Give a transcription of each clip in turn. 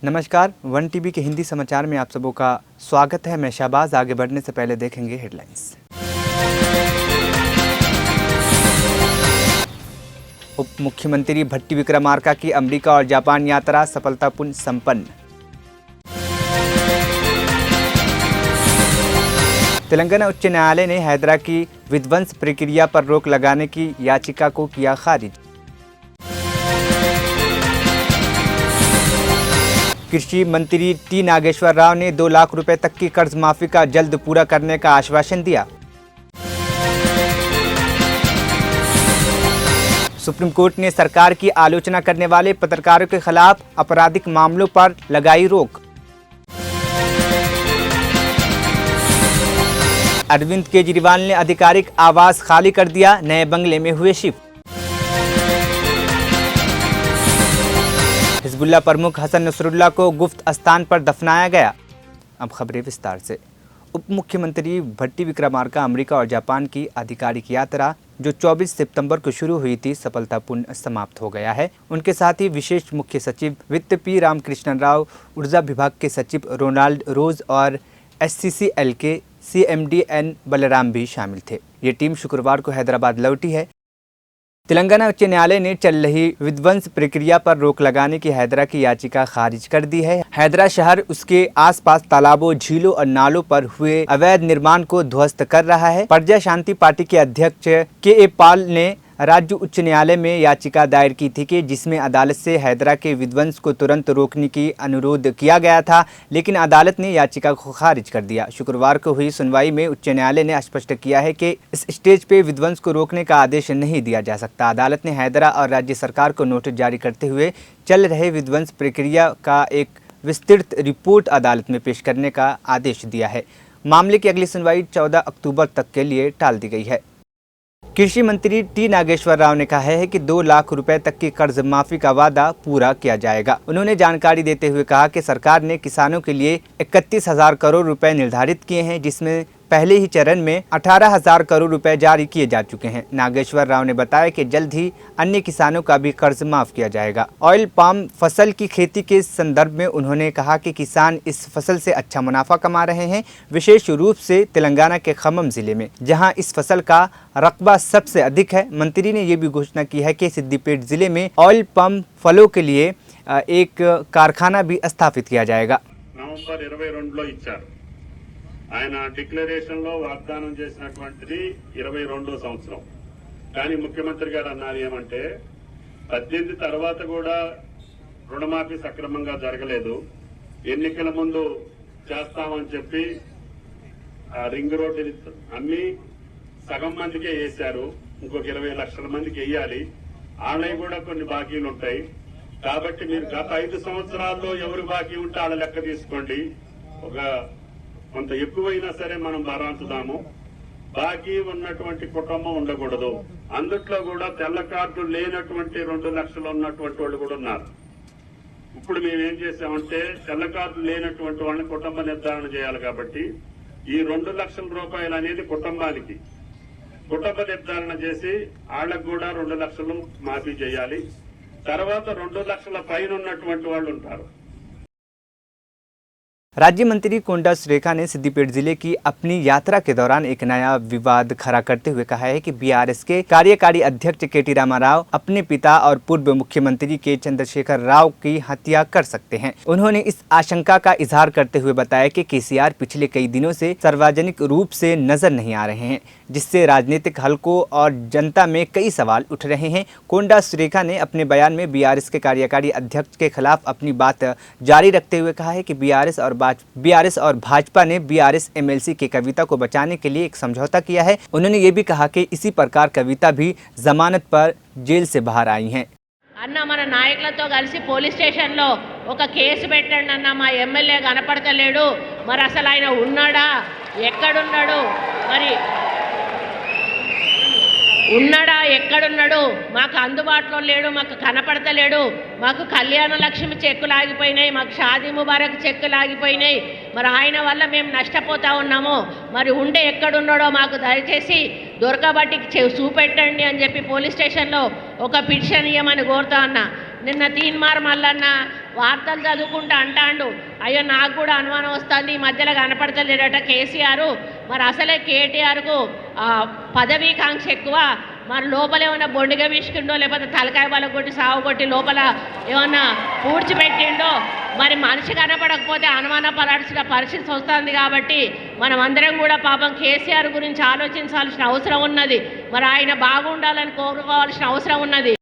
नमस्कार, one TV के हिंदी समाचार में आप सबों का स्वागत है। मैं शाहबाज। आगे बढ़ने से पहले देखेंगे हेडलाइंस। उप मुख्यमंत्री भट्टी विक्रमार्का की अमेरिका और जापान यात्रा सफलतापूर्ण संपन्न। तेलंगाना उच्च न्यायालय ने हैदरा की विध्वंस प्रक्रिया पर रोक लगाने की याचिका को किया खारिज। कृषि मंत्री टी नागेश्वर राव ने 2 लाख रुपए तक की कर्ज माफी का जल्द पूरा करने का आश्वासन दिया। सुप्रीम कोर्ट ने सरकार की आलोचना करने वाले पत्रकारों के खिलाफ आपराधिक मामलों पर लगाई रोक। अरविंद केजरीवाल ने आधिकारिक आवास खाली कर दिया, नए बंगले में हुए शिफ्ट। हिजबुल्लाह प्रमुख हसन नसरुल्लाह को गुप्त स्थान पर दफनाया गया। अब खबरें विस्तार से। उप मुख्यमंत्री भट्टी विक्रमार्का अमेरिका और जापान की आधिकारिक यात्रा जो 24 सितंबर को शुरू हुई थी सफलतापूर्ण समाप्त हो गया है। उनके साथ ही विशेष मुख्य सचिव वित्त पी रामकृष्णन राव, ऊर्जा विभाग के सचिव रोनाल्ड रोज और SCCL के CMD N बलराम भी शामिल थे। ये टीम शुक्रवार को हैदराबाद लौटी है। तेलंगाना उच्च न्यायालय ने चल रही विध्वंस प्रक्रिया पर रोक लगाने की हैदरा की याचिका खारिज कर दी है। हैदरा शहर उसके आसपास तालाबों, झीलों और नालों पर हुए अवैध निर्माण को ध्वस्त कर रहा है। प्रजा शांति पार्टी के अध्यक्ष KA पाल ने राज्य उच्च न्यायालय में याचिका दायर की थी कि जिसमें अदालत से हैदरा के विध्वंस को तुरंत रोकने की अनुरोध किया गया था, लेकिन अदालत ने याचिका को खारिज कर दिया। शुक्रवार को हुई सुनवाई में उच्च न्यायालय ने स्पष्ट किया है कि इस स्टेज पे विध्वंस को रोकने का आदेश नहीं दिया जा सकता। अदालत ने हैदरा और राज्य सरकार को नोटिस जारी करते हुए चल रहे विध्वंस प्रक्रिया का एक विस्तृत रिपोर्ट अदालत में पेश करने का आदेश दिया है। मामले की अगली सुनवाई 14 अक्टूबर तक के लिए टाल दी गई है। कृषि मंत्री टी नागेश्वर राव ने कहा है कि 2 लाख रुपए तक की कर्ज माफी का वादा पूरा किया जाएगा। उन्होंने जानकारी देते हुए कहा कि सरकार ने किसानों के लिए 31,000 करोड़ रुपए निर्धारित किए हैं, जिसमें पहले ही चरण में 18,000 करोड़ रुपए जारी किए जा चुके हैं। नागेश्वर राव ने बताया कि जल्द ही अन्य किसानों का भी कर्ज माफ किया जाएगा। ऑयल पाम फसल की खेती के संदर्भ में उन्होंने कहा कि किसान इस फसल से अच्छा मुनाफा कमा रहे हैं, विशेष रूप से तेलंगाना के खम्मम जिले में, जहां इस फसल का रकबा सबसे अधिक है। मंत्री ने ये भी घोषणा की है कि सिद्दीपेट जिले में ऑयल पाम फलों के लिए एक कारखाना भी स्थापित किया जाएगा। నవంబర్ 22లో ఇచ్చారు। ఆయన డిక్లరేషన్ లో వాగ్దానం చేసినటువంటిది 22వ సంవత్సరం। కానీ ముఖ్యమంత్రి గారు అన్నారు ఏమంటే 18 తర్వాత కూడా రుణమాఫీ సక్రమంగా జరగలేదు, ఎన్నికల ముందు చేస్తామని చెప్పి ఆ రింగ్ రోడ్ అమ్మి సగం మందికే వేశారు, ఇంకొక 20 లక్షల మందికి వేయాలి, వాళ్ళవి కూడా కొన్ని బాకీలు ఉంటాయి। కాబట్టి మీరు గత 5 సంవత్సరాల్లో ఎవరు బాకీ ఉంటే వాళ్ళ లెక్క తీసుకోండి, ఒక కొంత ఎక్కువైనా సరే మనం భరాంచుదాము। బాకీ ఉన్నటువంటి కుటుంబం ఉండకూడదు। అందుట్లో కూడా తెల్ల కార్డు లేనటువంటి 2 లక్షలు ఉన్నటువంటి వాళ్ళు కూడా ఉన్నారు। ఇప్పుడు మేమేం చేశామంటే తెల్ల కార్డు లేనటువంటి వాళ్ళని కుటుంబ నిర్ధారణ చేయాలి కాబట్టి ఈ 2 లక్షల రూపాయలు అనేది కుటుంబానికి కుటుంబ నిర్ధారణ చేసి వాళ్ళకు కూడా 2 లక్షలు మాఫీ చేయాలి। తర్వాత 2 లక్షల పైన ఉన్నటువంటి వాళ్ళు ఉంటారు। राज्य मंत्री कोंडा सुरेखा ने सिद्दीपेट जिले की अपनी यात्रा के दौरान एक नया विवाद खड़ा करते हुए कहा है कि BRS के कार्यकारी अध्यक्ष KT रामाराव अपने पिता और पूर्व मुख्यमंत्री के चंद्रशेखर राव की हत्या कर सकते हैं। उन्होंने इस आशंका का इजहार करते हुए बताया कि KCR पिछले कई दिनों से सार्वजनिक रूप से नजर नहीं आ रहे हैं, जिससे राजनीतिक हलकों और जनता में कई सवाल उठ रहे हैं। कोंडा सुरेखा ने अपने बयान में BRS के कार्यकारी अध्यक्ष के खिलाफ अपनी बात जारी रखते हुए कहा है कि BRS और भाजपा ने BRS MLC के कविता को बचाने के लिए एक समझौता किया है। उन्होंने ये भी कहा कि इसी प्रकार कविता भी जमानत पर जेल से बाहर आई हैं। అన్న మన నాయకులతో కలిసి పోలీస్ స్టేషన్లో ఒక కేసు పెట్టండి అన్న, మా ఎమ్మెల్యే కనపడతలేడు, మరి అసలు ఆయన ఉన్నాడా, ఎక్కడున్నాడు, మరి ఉన్నాడా ఎక్కడున్నాడు, మాకు అందుబాటులో లేడు, మాకు కనపడతలేడు, మాకు కళ్యాణ లక్ష్మి చెక్కులు ఆగిపోయినాయి, మాకు షాదీ ముబారక్ చెక్కులు ఆగిపోయినాయి, మరి ఆయన వల్ల మేము నష్టపోతా ఉన్నాము, మరి ఉండే ఎక్కడున్నాడో మాకు దయచేసి దొరకబట్టి చూపెట్టండి అని చెప్పి పోలీస్ స్టేషన్లో ఒక పిటిషన్ ఇవ్వమని కోరుతా ఉన్నా। నిన్న తీన్మార్ మల్లన్న వార్తలు చదువుకుంటూ అంటాండు, అయ్యో నాకు కూడా అనుమానం వస్తుంది, ఈ మధ్యలో కనపడతలేడట కేసీఆర్. మరి అసలే కేటీఆర్కు పదవీకాంక్ష ఎక్కువ. మరి లోపల ఏమన్నా బొండిగా విసుకుండో లేకపోతే తలకాయ బల కొట్టి సాగు కొట్టి లోపల ఏమన్నా పూడ్చిపెట్టిండో, మరి మనిషి కనపడకపోతే అనుమానపడాల్సిన పరిస్థితి వస్తుంది. కాబట్టి మనం అందరం కూడా పాపం కేసీఆర్ గురించి ఆలోచించాల్సిన అవసరం ఉన్నది. మరి ఆయన బాగుండాలని కోరుకోవాల్సిన అవసరం ఉన్నది.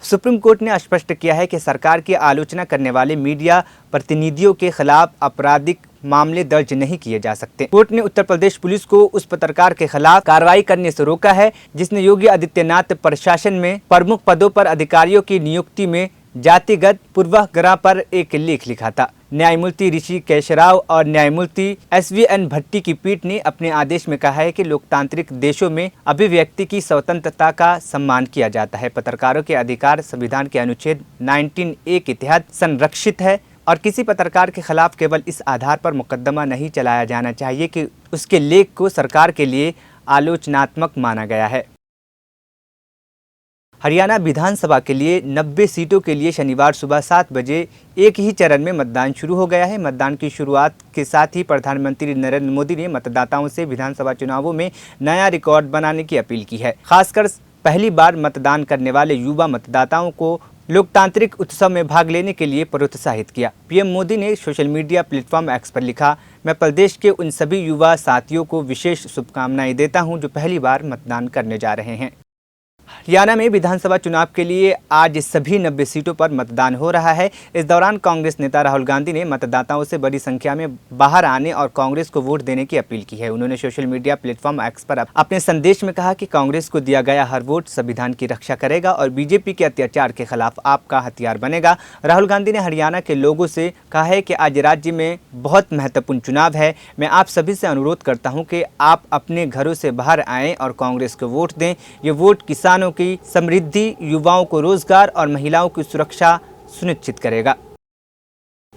सुप्रीम कोर्ट ने स्पष्ट किया है कि सरकार की आलोचना करने वाले मीडिया प्रतिनिधियों के खिलाफ आपराधिक मामले दर्ज नहीं किए जा सकते। कोर्ट ने उत्तर प्रदेश पुलिस को उस पत्रकार के खिलाफ कार्रवाई करने से रोका है जिसने योगी आदित्यनाथ प्रशासन में प्रमुख पदों पर अधिकारियों की नियुक्ति में जातिगत पूर्वाग्रह पर एक लेख लिखा था। न्यायमूर्ति ऋषि केशराव और न्यायमूर्ति SVN भट्टी की पीठ ने अपने आदेश में कहा है कि लोकतांत्रिक देशों में अभिव्यक्ति की स्वतंत्रता का सम्मान किया जाता है। पत्रकारों के अधिकार संविधान के अनुच्छेद 19A के तहत संरक्षित है और किसी पत्रकार के खिलाफ केवल इस आधार पर मुकदमा नहीं चलाया जाना चाहिए कि उसके लेख को सरकार के लिए आलोचनात्मक माना गया है। हरियाणा विधानसभा के लिए 90 सीटों के लिए शनिवार सुबह 7 बजे एक ही चरण में मतदान शुरू हो गया है। मतदान की शुरुआत के साथ ही प्रधानमंत्री नरेंद्र मोदी ने मतदाताओं से विधानसभा चुनावों में नया रिकॉर्ड बनाने की अपील की है। खासकर पहली बार मतदान करने वाले युवा मतदाताओं को लोकतांत्रिक उत्सव में भाग लेने के लिए प्रोत्साहित किया। पीएम मोदी ने सोशल मीडिया प्लेटफॉर्म एक्स पर लिखा, मैं प्रदेश के उन सभी युवा साथियों को विशेष शुभकामनाएं देता हूं जो पहली बार मतदान करने जा रहे हैं। हरियाणा में विधानसभा चुनाव के लिए आज सभी 90 सीटों पर मतदान हो रहा है। इस दौरान कांग्रेस नेता राहुल गांधी ने मतदाताओं से बड़ी संख्या में बाहर आने और कांग्रेस को वोट देने की अपील की है। उन्होंने सोशल मीडिया प्लेटफॉर्म एक्स पर अपने संदेश में कहा कि कांग्रेस को दिया गया हर वोट संविधान की रक्षा करेगा और बीजेपी के अत्याचार के खिलाफ आपका हथियार बनेगा। राहुल गांधी ने हरियाणा के लोगों से कहा है कि आज राज्य में बहुत महत्वपूर्ण चुनाव है। मैं आप सभी से अनुरोध करता हूं कि आप अपने घरों से बाहर आएं और कांग्रेस को वोट दें। ये वोट किसानों की समृद्धि, युवाओं को रोजगार और महिलाओं की सुरक्षा सुनिश्चित करेगा।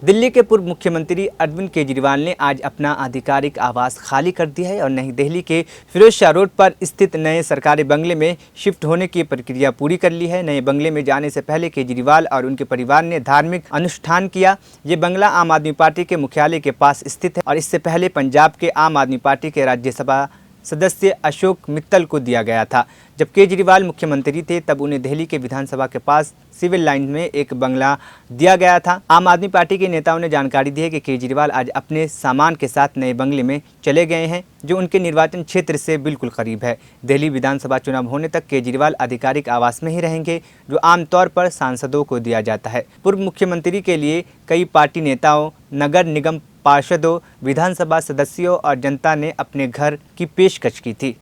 दिल्ली के पूर्व मुख्यमंत्री अरविंद केजरीवाल ने आज अपना आधिकारिक आवास खाली कर दिया है और नई दिल्ली के फिरोज शाह रोड पर स्थित नए सरकारी बंगले में शिफ्ट होने की प्रक्रिया पूरी कर ली है। नए बंगले में जाने से पहले केजरीवाल और उनके परिवार ने धार्मिक अनुष्ठान किया। ये बंगला आम आदमी पार्टी के मुख्यालय के पास स्थित है और इससे पहले पंजाब के आम आदमी पार्टी के राज्यसभा सदस्य अशोक मित्तल को दिया गया था। जब केजरीवाल मुख्यमंत्री थे तब उन्हें दिल्ली के विधानसभा के पास सिविल लाइन में एक बंगला दिया गया था। आम आदमी पार्टी के नेताओं ने जानकारी दी है कि केजरीवाल आज अपने सामान के साथ नए बंगले में चले गए हैं जो उनके निर्वाचन क्षेत्र से बिल्कुल करीब है। दिल्ली विधानसभा चुनाव होने तक केजरीवाल आधिकारिक आवास में ही रहेंगे जो आमतौर पर सांसदों को दिया जाता है। पूर्व मुख्यमंत्री के लिए कई पार्टी नेताओं, नगर निगम पार्षदों, विधानसभा सदस्यों और जनता ने अपने घर की पेशकश की थी।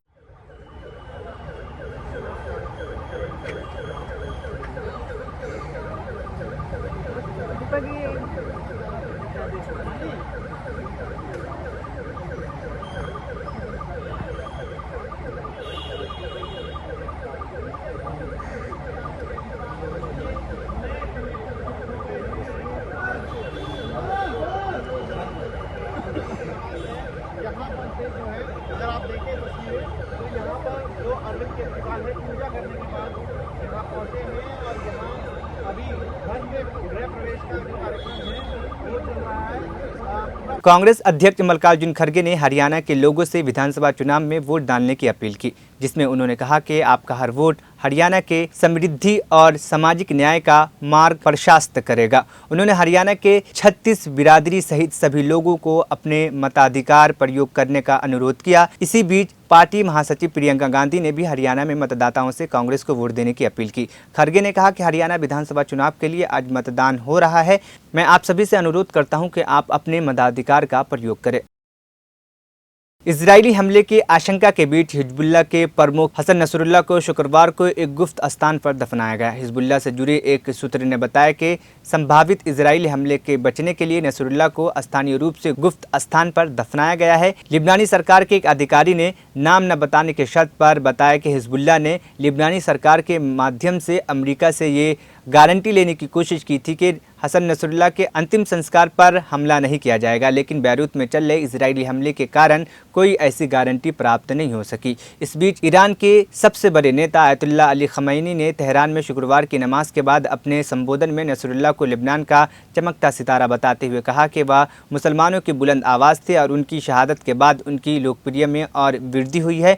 अगर आप देखें तस्वीरें तो यहाँ पर जो अरविंद केजरीवाल है पूजा करने के बाद यहाँ पहुँचे हैं और यहाँ अभी घर में गृह प्रवेश का जो कार्यक्रम है वो चल रहा है। कांग्रेस अध्यक्ष मल्लिकार्जुन खड़गे ने हरियाणा के लोगों से विधानसभा चुनाव में वोट डालने की अपील की, जिसमें उन्होंने कहा कि आपका हर वोट हरियाणा के समृद्धि और सामाजिक न्याय का मार्ग प्रशस्त करेगा। उन्होंने हरियाणा के 36 बिरादरी सहित सभी लोगों को अपने मताधिकार प्रयोग करने का अनुरोध किया। इसी बीच पार्टी महासचिव प्रियंका गांधी ने भी हरियाणा में मतदाताओं से कांग्रेस को वोट देने की अपील की। खड़गे ने कहा कि हरियाणा विधानसभा चुनाव के लिए आज मतदान हो रहा है। मैं आप सभी से अनुरोध करता हूं कि आप अपने मताधिकार का प्रयोग करें। इजरायली हमले की आशंका के बीच हिजबुल्लाह के प्रमुख हसन नसरुल्लाह को शुक्रवार को एक गुप्त स्थान पर दफनाया गया। हिजबुल्लाह से जुड़े एक सूत्र ने बताया कि संभावित इजरायली हमले के बचने के लिए नसरुल्लाह को स्थानीय रूप से गुप्त स्थान पर दफनाया गया है। लिबानी सरकार के एक अधिकारी ने नाम न बताने के शर्त पर बताया कि हिजबुल्लाह ने लिबानी सरकार के माध्यम से अमेरिका से ये गारंटी लेने की कोशिश की थी कि हसन नसरुल्लाह के अंतिम संस्कार पर हमला नहीं किया जाएगा, लेकिन बैरूत में चल रहे इजरायली हमले के कारण कोई ऐसी गारंटी प्राप्त नहीं हो सकी। इस बीच ईरान के सबसे बड़े नेता आयतुल्लाह अली खमैनी ने तेहरान में शुक्रवार की नमाज के बाद अपने संबोधन में नसरुल्लाह को लेबनान का चमकता सितारा बताते हुए कहा कि वह मुसलमानों की बुलंद आवाज़ थे और उनकी शहादत के बाद उनकी लोकप्रियता में और वृद्धि हुई है।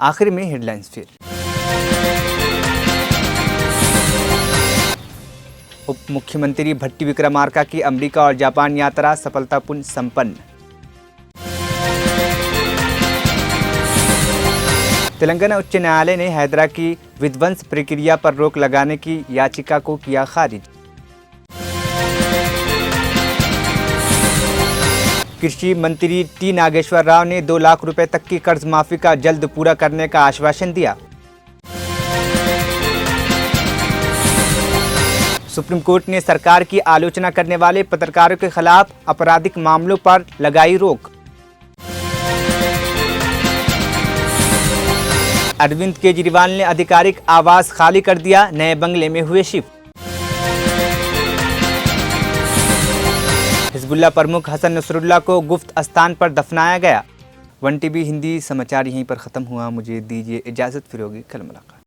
आखिर में हेडलाइंस फिर। उप मुख्यमंत्री भट्टी विक्रमार्का की अमेरिका और जापान यात्रा सफलतापूर्ण संपन्न। तेलंगाना उच्च न्यायालय ने हैदरा की विध्वंस प्रक्रिया पर रोक लगाने की याचिका को किया खारिज। कृषि मंत्री टी नागेश्वर राव ने 2 लाख रुपए तक की कर्ज माफी का जल्द पूरा करने का आश्वासन दिया। सुप्रीम कोर्ट ने सरकार की आलोचना करने वाले पत्रकारों के खिलाफ आपराधिक मामलों पर लगाई रोक। अरविंद केजरीवाल ने आधिकारिक आवास खाली कर दिया, नए बंगले में हुए शिफ्ट। हिजबुल्लाह प्रमुख हसन नसरुल्लाह को गुप्त स्थान पर दफनाया गया। 1 TB हिंदी समाचार यहीं पर ख़त्म हुआ। मुझे दीजिए इजाज़त, फिर होगी कल मुलाकात।